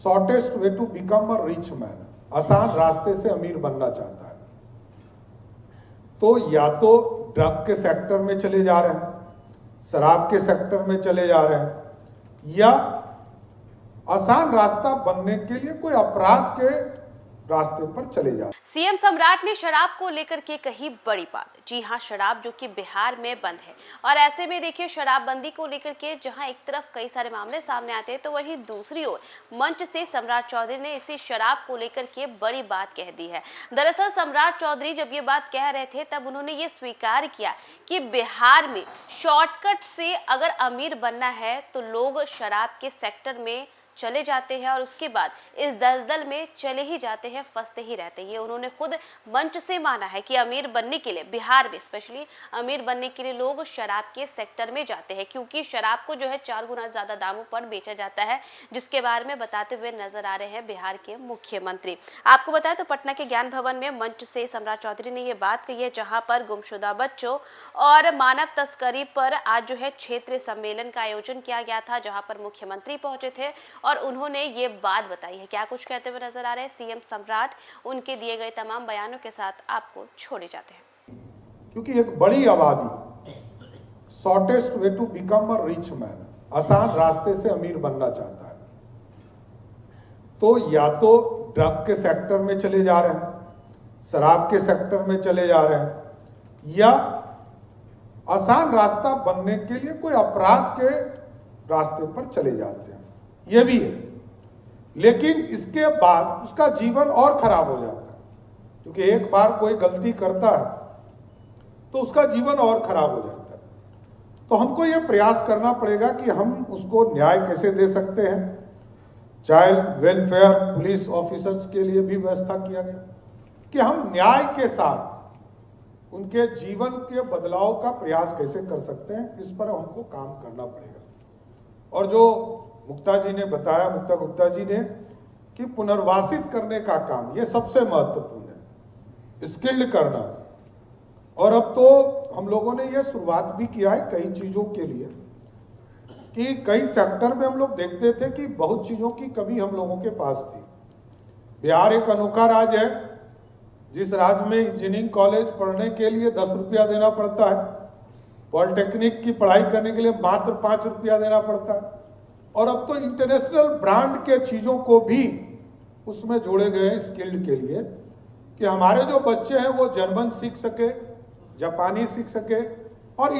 Shortest way to become a rich man, आसान रास्ते से अमीर बनना चाहता है तो या तो ड्रग के सेक्टर में चले जा रहे हैं, शराब के सेक्टर में चले जा रहे हैं, या आसान रास्ता बनने के लिए कोई अपराध के रास्ते पर चले जा रहे हैं। सीएम सम्राट ने शराब को लेकर के कही बड़ी बात। जी हां, शराब जो कि बिहार में बंद है और ऐसे में देखिए शराबबंदी को लेकर के जहां एक तरफ कई सारे मामले सामने आते हैं तो वहीं दूसरी ओर मंच से सम्राट चौधरी ने इसी शराब को लेकर के बड़ी बात कह दी है। दरअसल सम्राट चौधरी जब ये बात कह रहे थे तब उन्होंने ये स्वीकार किया कि बिहार में शॉर्टकट से अगर अमीर बनना है तो लोग शराब के सेक्टर में चले जाते हैं और उसके बाद इस दलदल में चले ही जाते हैं, फंसते ही रहते हैं। उन्होंने खुद मंच से माना है कि अमीर बनने के लिए बिहार में स्पेशली अमीर बनने के लिए लोग शराब के सेक्टर में जाते हैं क्योंकि शराब को जो है 4 गुना ज्यादा दामों पर बेचा जाता है, जिसके बारे में बताते हुए नजर आ रहे हैं बिहार के मुख्यमंत्री। आपको बताएं तो पटना के ज्ञान भवन में मंच से सम्राट चौधरी ने यह बात कही है, जहां पर गुमशुदा बच्चों और मानव तस्करी पर आज जो है क्षेत्रीय सम्मेलन का आयोजन किया गया था, जहां पर मुख्यमंत्री पहुंचे थे और उन्होंने ये बात बताई है। क्या कुछ कहते हुए नजर आ रहे हैं सीएम सम्राट, उनके दिए गए तमाम बयानों के साथ आपको छोड़े जाते हैं। क्योंकि एक बड़ी आबादी shortest way to become a rich man, आसान रास्ते से अमीर बनना चाहता है तो या तो ड्रग के सेक्टर में चले जा रहे हैं, शराब के सेक्टर में चले जा रहे हैं, या आसान रास्ता बनने के लिए कोई अपराध के रास्ते पर चले जाते हैं। ये भी है, लेकिन इसके बाद उसका जीवन और खराब हो जाता है क्योंकि एक बार कोई गलती करता है तो उसका जीवन और खराब हो जाता है। तो हमको ये प्रयास करना पड़ेगा कि हम उसको न्याय कैसे दे सकते हैं। चाइल्ड वेलफेयर पुलिस ऑफिसर्स के लिए भी व्यवस्था किया गया कि हम न्याय के साथ उनके जीवन के बदलाव का प्रयास कैसे कर सकते हैं, इस पर हमको काम करना पड़ेगा। और जो मुक्ता जी ने बताया, मुक्ता गुप्ता जी ने, कि पुनर्वासित करने का काम ये सबसे महत्वपूर्ण है, स्किल्ड करना। और अब तो हम लोगों ने ये शुरुआत भी किया है कई चीजों के लिए कि कई सेक्टर में हम लोग देखते थे कि बहुत चीजों की कमी हम लोगों के पास थी। बिहार एक अनोखा राज्य है, जिस राज्य में इंजीनियरिंग कॉलेज पढ़ने के लिए 10 रुपया देना पड़ता है, पॉलिटेक्निक की पढ़ाई करने के लिए मात्र 5 रुपया देना पड़ता है, और अब तो इंटरनेशनल ब्रांड के चीजों को भी उसमें जोड़े गए हैं स्किल्ड के लिए कि हमारे जो बच्चे हैं वो जर्मन सीख सके, जापानी सीख सके और